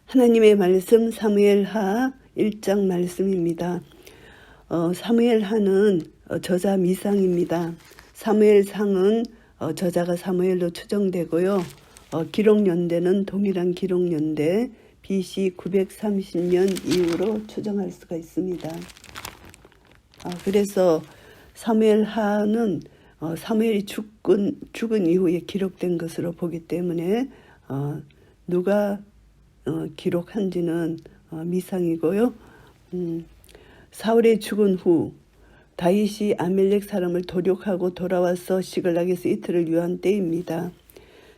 하나님의 말씀 사무엘하 1장 말씀입니다. 사무엘하는 저자 미상입니다. 사무엘상은 저자가 사무엘로 추정되고요. 기록연대는 동일한 기록연대 BC 930년 이후로 추정할 수가 있습니다. 그래서 사무엘하는 사무엘이 죽은 이후에 기록된 것으로 보기 때문에 누가 기록한지는 미상이고요. 사울의 죽은 후 다윗이 아멜렉 사람을 도륙하고 돌아와서 시글락에서 이틀을 유한 때입니다.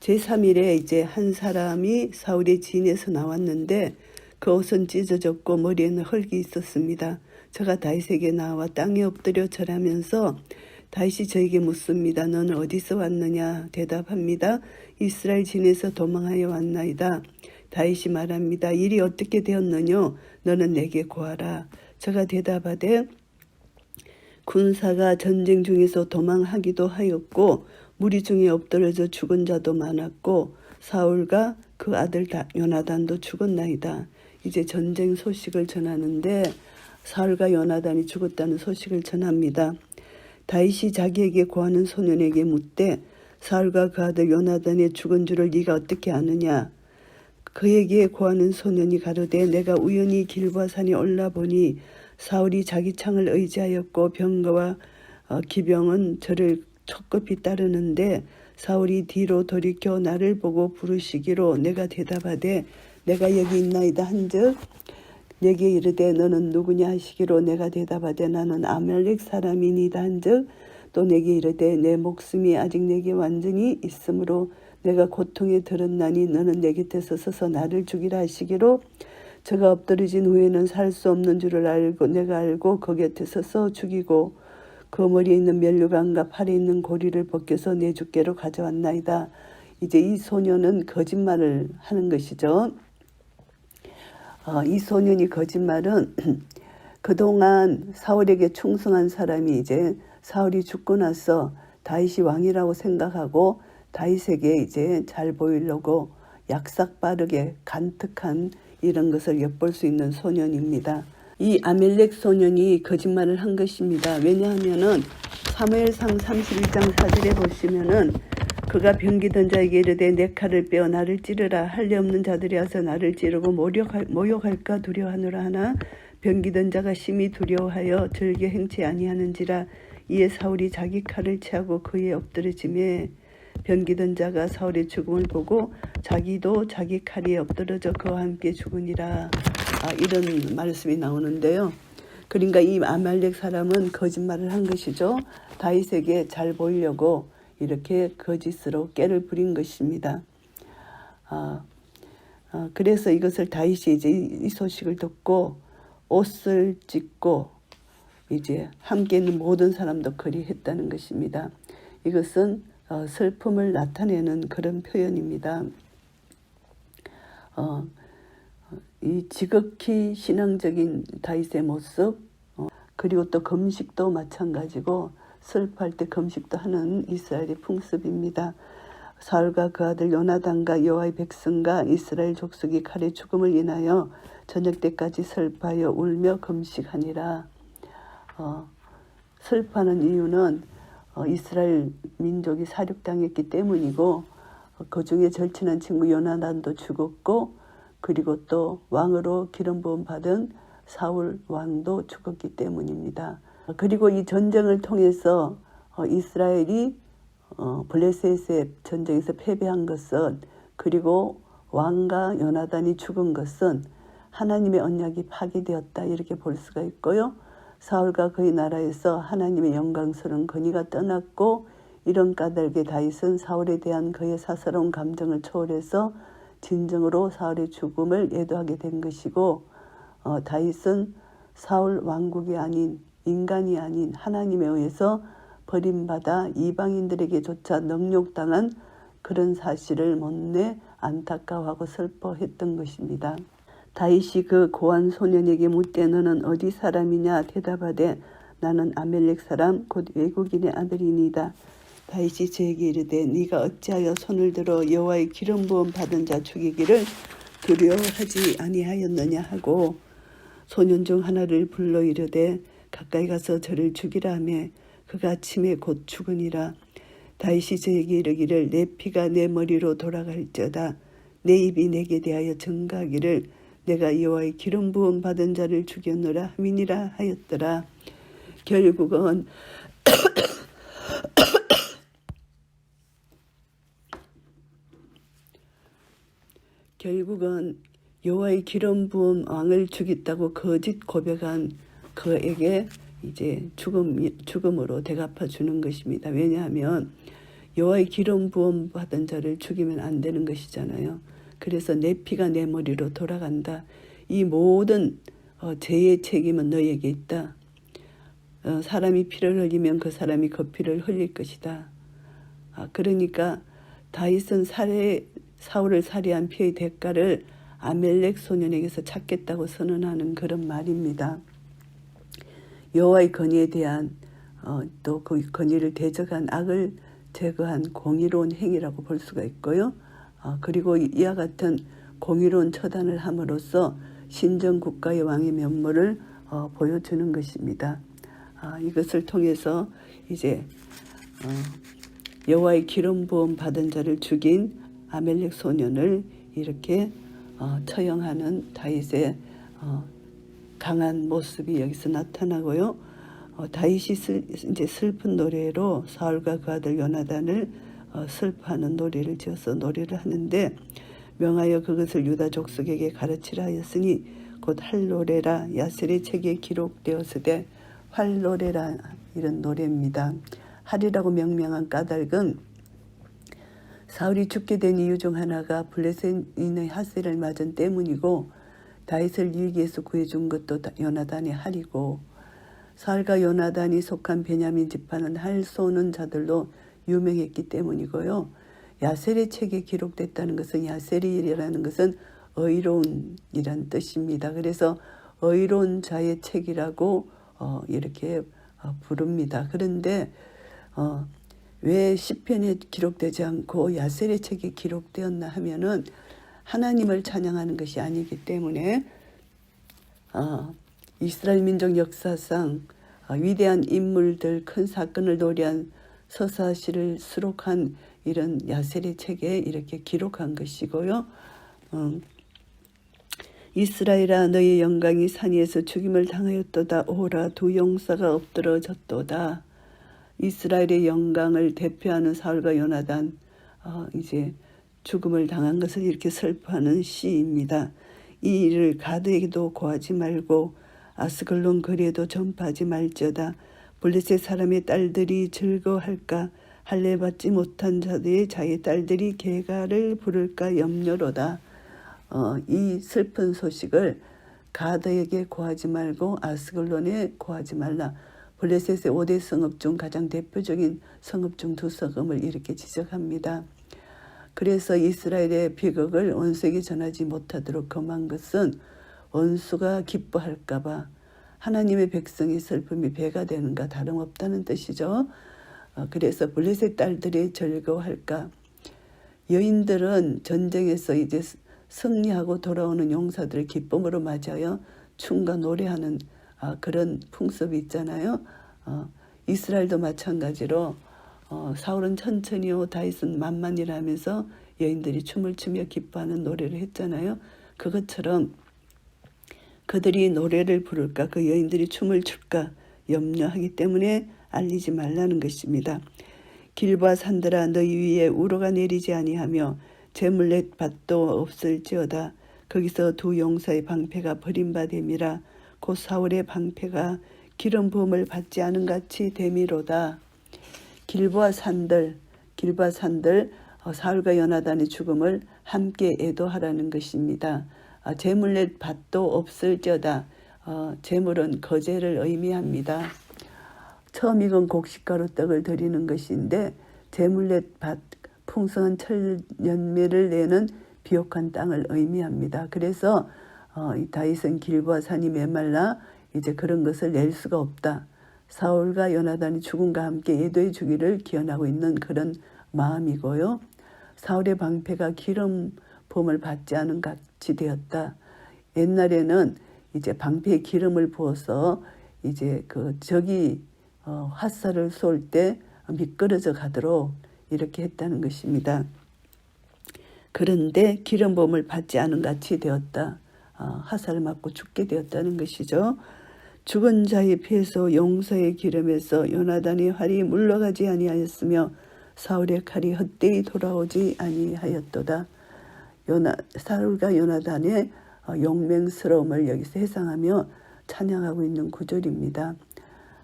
제3일에 이제 한 사람이 사울의 진에서 나왔는데 그 옷은 찢어졌고 머리에는 흙이 있었습니다. 저가 다윗에게 나와 땅에 엎드려 절하면서 다윗이 저에게 묻습니다. 너는 어디서 왔느냐? 대답합니다. 이스라엘 진에서 도망하여 왔나이다. 다윗이 말합니다. 일이 어떻게 되었느냐? 너는 내게 고하라. 저가 대답하되 군사가 전쟁 중에서 도망하기도 하였고 무리 중에 엎드려져 죽은 자도 많았고 사울과 그 아들 요나단도 죽었나이다. 이제 전쟁 소식을 전하는데 사울과 요나단이 죽었다는 소식을 전합니다. 다윗이 자기에게 고하는 소년에게 묻되 사울과 그 아들 요나단의 죽은 줄을 네가 어떻게 아느냐? 그에게 고하는 소년이 가로되 내가 우연히 길보아산에 올라보니 사울이 자기 창을 의지하였고 병거와 기병은 저를 촉급히 따르는데 사울이 뒤로 돌이켜 나를 보고 부르시기로 내가 대답하되 내가 여기 있나이다 한즉 내게 이르되 너는 누구냐 하시기로 내가 대답하되 나는 아멜렉 사람이니다 한즉 또 내게 이르되 내 목숨이 아직 내게 완전히 있으므로 내가 고통에 들었나니 너는 내 곁에서 서서 나를 죽이라 하시기로 저가 엎드러진 후에는 살 수 없는 줄을 알고 내가 알고 그 곁에 서서 죽이고 그 머리에 있는 면류관과 팔에 있는 고리를 벗겨서 내 주께로 가져왔나이다. 이제 이 소년은 거짓말을 하는 것이죠. 이 소년이 거짓말은 그동안 사울에게 충성한 사람이 이제 사울이 죽고 나서 다윗이 왕이라고 생각하고 다윗에게 이제 잘 보이려고 약삭빠르게 간특한 이런 것을 엿볼 수 있는 소년입니다. 이 아멜렉 소년이 거짓말을 한 것입니다. 왜냐하면은 사무엘상 31장 4절에 보시면은 그가 병기던 자에게 이르되 내 칼을 빼어 나를 찌르라. 할례 없는 자들이 와서 나를 찌르고 모욕할까 두려워하노라 하나 병기던 자가 심히 두려워하여 절개 행치 아니하는지라. 이에 사울이 자기 칼을 취하고 그에 엎드러지매 병기던 자가 사울의 죽음을 보고 자기도 자기 칼에 엎드러져 그와 함께 죽으니라. 이런 말씀이 나오는데요. 그러니까 이 아말렉 사람은 거짓말을 한 것이죠. 다윗에게 잘 보이려고 이렇게 거짓으로 깨를 부린 것입니다. 그래서 이것을 다윗이 이제 이 소식을 듣고 옷을 찢고 이제 함께 있는 모든 사람도 그리했다는 것입니다. 이것은 슬픔을 나타내는 그런 표현입니다. 이 지극히 신앙적인 다윗의 모습, 그리고 또 금식도 마찬가지고 슬퍼할 때 금식도 하는 이스라엘의 풍습입니다. 사울과 그 아들 요나단과 여호와의 백성과 이스라엘 족속이 칼의 죽음을 인하여 저녁 때까지 슬퍼하여 울며 금식하니라. 슬퍼하는 이유는 이스라엘 민족이 사륙당했기 때문이고 그 중에 절친한 친구 요나단도 죽었고 그리고 또 왕으로 기름 부음 받은 사울 왕도 죽었기 때문입니다. 그리고 이 전쟁을 통해서 이스라엘이 블레셋의 전쟁에서 패배한 것은 그리고 왕과 요나단이 죽은 것은 하나님의 언약이 파괴되었다 이렇게 볼 수가 있고요. 사울과 그의 나라에서 하나님의 영광스러운 권위가 떠났고 이런 까닭에 다윗은 사울에 대한 그의 사사로운 감정을 초월해서 진정으로 사울의 죽음을 예도하게 된 것이고 다윗은 사울 왕국이 아닌 인간이 아닌 하나님에 의해서 버림받아 이방인들에게조차 능욕당한 그런 사실을 못내 안타까워하고 슬퍼했던 것입니다. 다윗이 그 고한 소년에게 묻되 너는 어디 사람이냐 대답하되 나는 아멜렉 사람 곧 외국인의 아들이니이다. 다윗이 저에게 이르되 네가 어찌하여 손을 들어 여호와의 기름 부음 받은 자 죽이기를 두려워하지 아니하였느냐 하고 소년 중 하나를 불러 이르되 가까이 가서 저를 죽이라 하며 그가 침에 곧 죽으니라. 다윗이 저에게 이르기를 내 피가 내 머리로 돌아갈지어다. 내 입이 내게 대하여 증가하기를 내가 여호와의 기름 부음 받은 자를 죽였노라 함이니라 하였더라. 결국은 여호와의 기름 부음 왕을 죽였다고 거짓 고백한 그에게 이제 죽음으로 대갚아 주는 것입니다. 왜냐하면 여호와의 기름 부음 받은 자를 죽이면 안 되는 것이잖아요. 그래서 내 피가 내 머리로 돌아간다. 이 모든 죄의 책임은 너에게 있다. 사람이 피를 흘리면 그 사람이 그 피를 흘릴 것이다. 그러니까 다윗은 사울을 살해한 피의 대가를 아멜렉 소년에게서 찾겠다고 선언하는 그런 말입니다. 여호와의 건의에 대한 또 그 건의를 대적한 악을 제거한 공의로운 행위라고 볼 수가 있고요. 그리고 이와 같은 공의로운 처단을 함으로써 신정국가의 왕의 면모를 보여주는 것입니다. 이것을 통해서 이제 여호와의 기름 부음 받은 자를 죽인 아멜렉 소년을 이렇게 처형하는 다윗의 강한 모습이 여기서 나타나고요. 다윗이 이제 슬픈 노래로 사울과 그 아들 요나단을 슬퍼하는 노래를 지어서 노래를 하는데 명하여 그것을 유다 족속에게 가르치라 하였으니 곧 할노래라 야셀의 책에 기록되었으되 활노래라 이런 노래입니다. 할이라고 명명한 까닭은 사울이 죽게 된 이유 중 하나가 블레셋인의 하세를 맞은 때문이고 다윗을 위기에서 구해준 것도 요나단의 할이고 사울과 요나단이 속한 베냐민 지파는 할 쏘는 자들로 유명했기 때문이고요. 야셀의 책에 기록됐다는 것은 야셀이라는 것은 의로운이란 뜻입니다. 그래서 의로운 자의 책이라고 이렇게 부릅니다. 그런데 왜 시편에 기록되지 않고 야셀의 책에 기록되었나 하면은 하나님을 찬양하는 것이 아니기 때문에 이스라엘 민족 역사상 위대한 인물들 큰 사건을 노래한 서사시를 수록한 이런 야셀의 책에 이렇게 기록한 것이고요. 이스라엘아 너의 영광이 산 위에서 죽임을 당하였도다. 오라 두 용사가 엎드러졌도다. 이스라엘의 영광을 대표하는 사울과 요나단 이제 죽음을 당한 것을 이렇게 슬퍼하는 시입니다. 이 일을 가드에게도 고하지 말고 아스글론 거리에도 전파하지 말지어다. 블레셋 사람의 딸들이 즐거워할까 할례 받지 못한 자들의 자의 딸들이 개가를 부를까 염려로다. 이 슬픈 소식을 가드에게 고하지 말고 아스글론에 고하지 말라. 블레셋의 5대 성읍 중 가장 대표적인 성읍 중 2성읍을 이렇게 지적합니다. 그래서 이스라엘의 비극을 원수에게 전하지 못하도록 금한 것은 원수가 기뻐할까 봐 하나님의 백성의 슬픔이 배가 되는가 다름없다는 뜻이죠. 그래서 블레셋 딸들이 즐거워할까. 여인들은 전쟁에서 이제 승리하고 돌아오는 용사들을 기쁨으로 맞아요. 춤과 노래하는 그런 풍습이 있잖아요. 이스라엘도 마찬가지로 사울은 천천히요 다윗은 만만이라 하면서 여인들이 춤을 추며 기뻐하는 노래를 했잖아요. 그것처럼 그들이 노래를 부를까 그 여인들이 춤을 출까 염려하기 때문에 알리지 말라는 것입니다. 길보아 산들아 너희 위에 우로가 내리지 아니하며 재물렛 밭도 없을지어다. 거기서 두 용사의 방패가 버림받음이라 곧 사울의 방패가 기름 부음을 받지 않은 같이 됨이로다. 길보아 산들 사울과 요나단의 죽음을 함께 애도하라는 것입니다. 재물렛 밭도 없을지어다. 재물은 거제를 의미합니다. 처음 익은 곡식가루 떡을 드리는 것인데 재물렛 밭 풍성한 철열매를 내는 비옥한 땅을 의미합니다. 그래서 다윗은 길보아 산이 메말라 이제 그런 것을 낼 수가 없다. 사울과 요나단이 죽음과 함께 애도해 주기를 기원하고 있는 그런 마음이고요. 사울의 방패가 기름 봄을 받지 않은 같이 되었다. 옛날에는 이제 방패에 기름을 부어서 이제 그 적이 화살을 쏠 때 미끄러져 가도록 이렇게 했다는 것입니다. 그런데 기름 부음을 받지 않은 같이 되었다. 화살을 맞고 죽게 되었다는 것이죠. 죽은 자의 피에서 용서의 기름에서 요나단의 활이 물러가지 아니하였으며 사울의 칼이 헛되이 돌아오지 아니하였도다. 사울과 요나단의 용맹스러움을 여기서 해상하며 찬양하고 있는 구절입니다.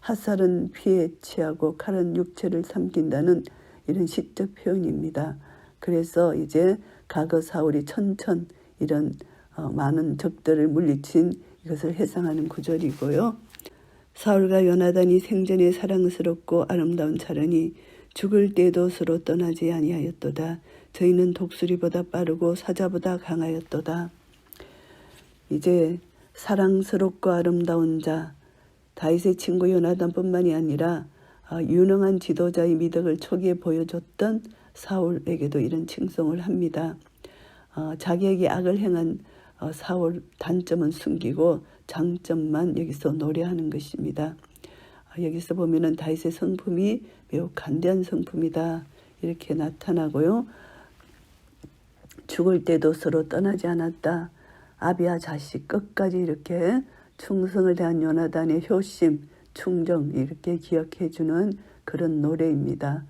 화살은 피에 취하고 칼은 육체를 삼킨다는 이런 시적 표현입니다. 그래서 이제 과거 사울이 천천 이런 많은 적들을 물리친 이것을 해상하는 구절이고요. 사울과 요나단이 생전에 사랑스럽고 아름다운 차르니 죽을 때도 서로 떠나지 아니하였도다. 저희는 독수리보다 빠르고 사자보다 강하였도다. 이제 사랑스럽고 아름다운 자, 다윗의 친구 요나단뿐만이 아니라 유능한 지도자의 미덕을 초기에 보여줬던 사울에게도 이런 칭송을 합니다. 자기에게 악을 행한 사울 단점은 숨기고 장점만 여기서 노래하는 것입니다. 여기서 보면은 다윗의 성품이 매우 간대한 성품이다 이렇게 나타나고요. 죽을 때도 서로 떠나지 않았다. 아비아 자식 끝까지 이렇게 충성을 다한 요나단의 효심, 충정 이렇게 기억해주는 그런 노래입니다.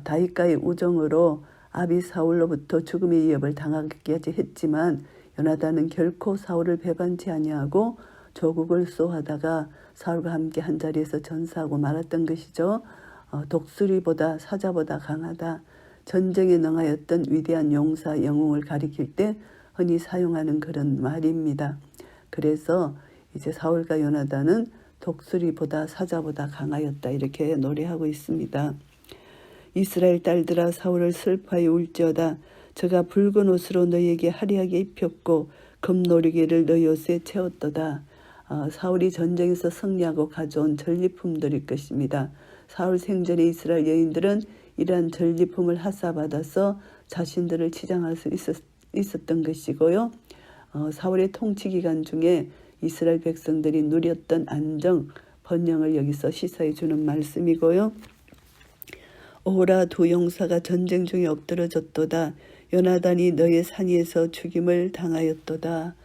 다윗과의 우정으로 아비 사울로부터 죽음의 위협을 당하기까지 했지만 요나단은 결코 사울을 배반치 아니하고 조국을 수호하다가 사울과 함께 한자리에서 전사하고 말았던 것이죠. 독수리보다 사자보다 강하다. 전쟁에 능하였던 위대한 용사 영웅을 가리킬 때 흔히 사용하는 그런 말입니다. 그래서 이제 사울과 요나단은 독수리보다 사자보다 강하였다 이렇게 노래하고 있습니다. 이스라엘 딸들아 사울을 슬퍼하여 울지어다. 저가 붉은 옷으로 너희에게 화려하게 입혔고 금노리개를 너희 옷에 채웠도다. 사울이 전쟁에서 승리하고 가져온 전리품들일 것입니다. 사울 생전에 이스라엘 여인들은 이러한 전리품을 하사받아서 자신들을 치장할 수 있었던 것이고요. 사울의 통치 기간 중에 이스라엘 백성들이 누렸던 안정, 번영을 여기서 시사해 주는 말씀이고요. 오호라 두 용사가 전쟁 중에 엎드러졌도다. 요나단이 너의 산위에서 죽임을 당하였도다.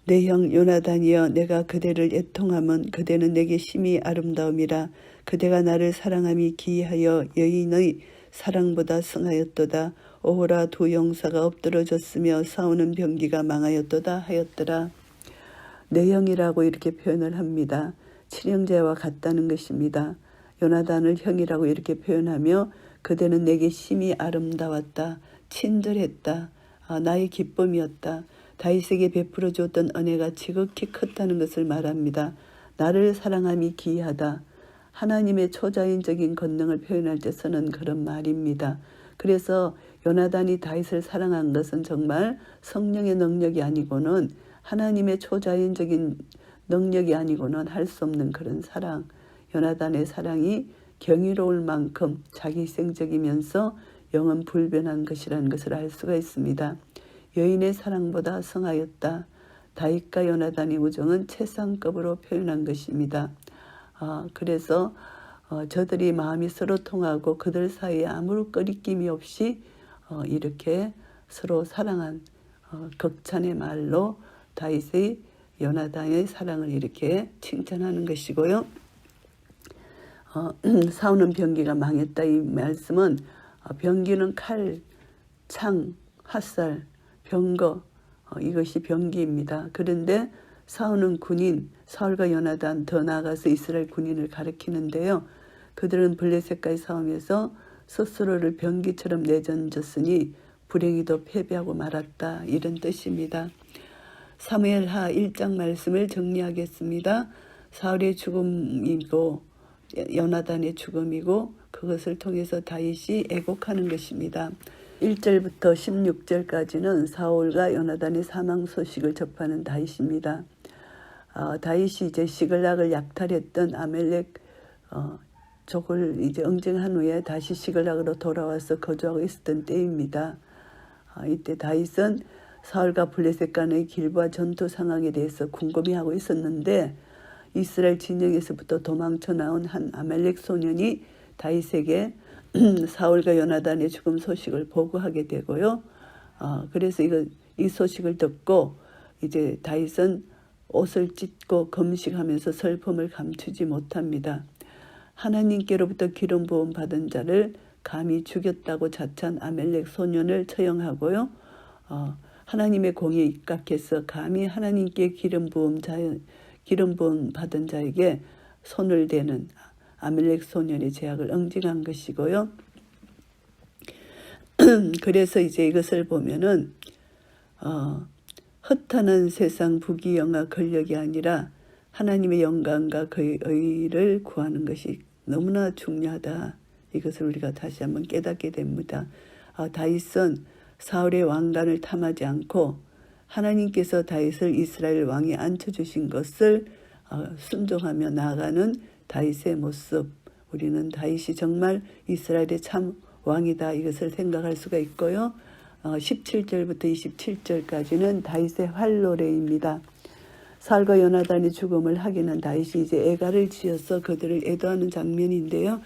내 형 요나단이여 내가 그대를 애통함은 그대는 내게 심히 아름다움이라. 그대가 나를 사랑함이 기이하여 여인의 사랑보다 승하였도다. 오호라 두 용사가 엎드러졌으며 싸우는 병기가 망하였도다 하였더라. 내 형이라고 이렇게 표현을 합니다. 친형제와 같다는 것입니다. 요나단을 형이라고 이렇게 표현하며 그대는 내게 심히 아름다웠다. 친절했다. 나의 기쁨이었다. 다윗에게 베풀어 주었던 은혜가 지극히 컸다는 것을 말합니다. 나를 사랑함이 기이하다. 하나님의 초자연적인 권능을 표현할 때 쓰는 그런 말입니다. 그래서 요나단이 다윗을 사랑한 것은 정말 성령의 능력이 아니고는 하나님의 초자연적인 능력이 아니고는 할 수 없는 그런 사랑. 요나단의 사랑이 경이로울 만큼 자기희생적이면서 영원 불변한 것이라는 것을 알 수가 있습니다. 여인의 사랑보다 성하였다. 다윗과 요나단의 우정은 최상급으로 표현한 것입니다. 그래서 저들이 마음이 서로 통하고 그들 사이에 아무 꺼리낌이 없이 이렇게 서로 사랑한 극찬의 말로 다윗의 요나단의 사랑을 이렇게 칭찬하는 것이고요. 싸우는 병기가 망했다 이 말씀은 병기는 칼, 창, 화살, 병거 이것이 병기입니다. 그런데 싸우는 군인 사울과 요나단 더 나아가서 이스라엘 군인을 가리키는데요. 그들은 블레셋과의 싸움에서 스스로를 병기처럼 내던졌으니 불행히도 패배하고 말았다 이런 뜻입니다. 사무엘하 1장 말씀을 정리하겠습니다. 사울의 죽음이고 요나단의 죽음이고 그것을 통해서 다윗이 애곡하는 것입니다. 1절부터 16절까지는 사울과 요나단의 사망 소식을 접하는 다윗입니다. 다윗이 이제 시글락을 약탈했던 아멜렉 족을 이제 응징한 후에 다시 시글락으로 돌아와서 거주하고 있었던 때입니다. 이때 다윗은 사울과 블레셋 간의 길보아 전투 상황에 대해서 궁금해하고 있었는데 이스라엘 진영에서부터 도망쳐 나온 한 아말렉 소년이 다윗에게 사울과 요나단의 죽음 소식을 보고하게 되고요. 그래서 이 소식을 듣고 이제 다윗은 옷을 찢고 금식하면서 슬픔을 감추지 못합니다. 하나님께로부터 기름 부음 받은 자를 감히 죽였다고 자찬 아멜렉 소년을 처형하고요. 하나님의 공의에 입각해서 감히 하나님께 기름 부음 받은 자에게 손을 대는 아멜렉 소년의 죄악을 응징한 것이고요. 그래서 이제 이것을 보면은 헛하는 세상 부귀영화 권력이 아니라 하나님의 영광과 그의 의를 구하는 것이 너무나 중요하다. 이것을 우리가 다시 한번 깨닫게 됩니다. 다윗은 사울의 왕관을 탐하지 않고 하나님께서 다윗을 이스라엘 왕에 앉혀주신 것을 순종하며 나아가는 다윗의 모습. 우리는 다윗이 정말 이스라엘의 참 왕이다. 이것을 생각할 수가 있고요. 17절부터 27절까지는 다윗의 활노래입니다. 사울과 요나단의 죽음을 확인한 다윗이 이제 애가를 지어서 그들을 애도하는 장면인데요.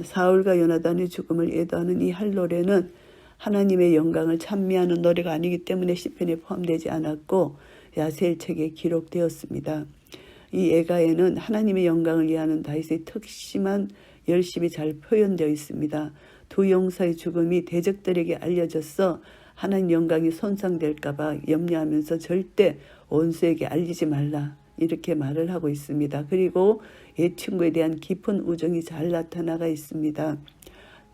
사울과 요나단의 죽음을 애도하는 이 활노래는 하나님의 영광을 찬미하는 노래가 아니기 때문에 시편에 포함되지 않았고 야셀책에 기록되었습니다. 이 애가에는 하나님의 영광을 위하는 다윗의 특심한 열심이 잘 표현되어 있습니다. 두 용사의 죽음이 대적들에게 알려져서 하나님 영광이 손상될까 봐 염려하면서 절대 원수에게 알리지 말라 이렇게 말을 하고 있습니다. 그리고 옛 친구에 대한 깊은 우정이 잘 나타나가 있습니다.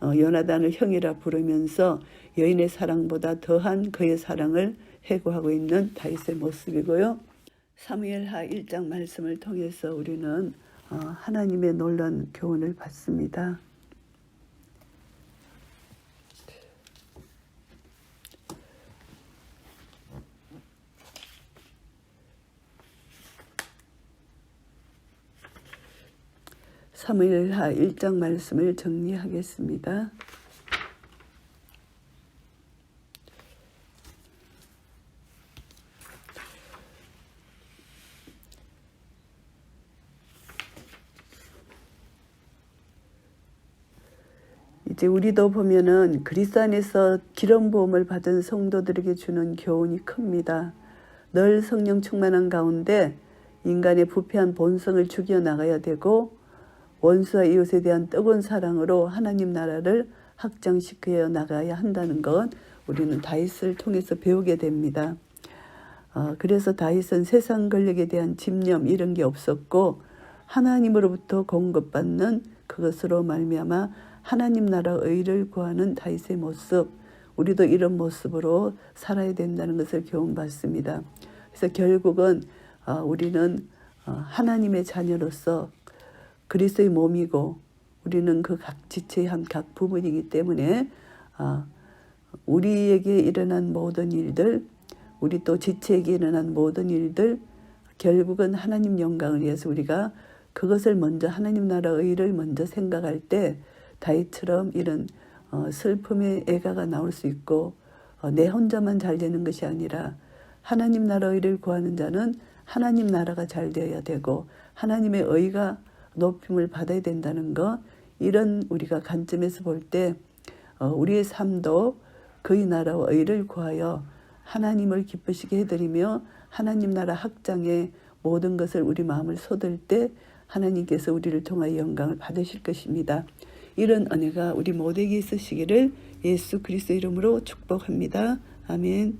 요나단을 형이라 부르면서 여인의 사랑보다 더한 그의 사랑을 회고하고 있는 다윗의 모습이고요. 사무엘하 1장 말씀을 통해서 우리는 하나님의 놀라운 교훈을 받습니다. 사무엘하 1장 말씀을 정리하겠습니다. 이제 우리도 보면은 그리스도 안에서 기름 부음을 받은 성도들에게 주는 교훈이 큽니다. 늘 성령 충만한 가운데 인간의 부패한 본성을 죽여나가야 되고 원수와 이웃에 대한 뜨거운 사랑으로 하나님 나라를 확장시켜 나가야 한다는 것 우리는 다윗을 통해서 배우게 됩니다. 그래서 다윗은 세상 권력에 대한 집념 이런 게 없었고 하나님으로부터 공급받는 그것으로 말미암아 하나님 나라 의를 구하는 다윗의 모습, 우리도 이런 모습으로 살아야 된다는 것을 교훈받습니다. 그래서 결국은 우리는 하나님의 자녀로서 그리스도의 몸이고 우리는 그 각 지체의 한 각 부분이기 때문에 우리에게 일어난 모든 일들, 우리 또 지체에게 일어난 모든 일들 결국은 하나님 영광을 위해서 우리가 그것을 먼저 하나님 나라 의를 먼저 생각할 때 다윗처럼 이런 슬픔의 애가가 나올 수 있고 내 혼자만 잘 되는 것이 아니라 하나님 나라 의를 구하는 자는 하나님 나라가 잘 되어야 되고 하나님의 의가 높임을 받아야 된다는 것 이런 우리가 관점에서 볼 때 우리의 삶도 그의 나라와 의를 구하여 하나님을 기쁘시게 해드리며 하나님 나라 확장에 모든 것을 우리 마음을 쏟을 때 하나님께서 우리를 통하여 영광을 받으실 것입니다. 이런 은혜가 우리 모두에게 있으시기를 예수 그리스도 이름으로 축복합니다. 아멘.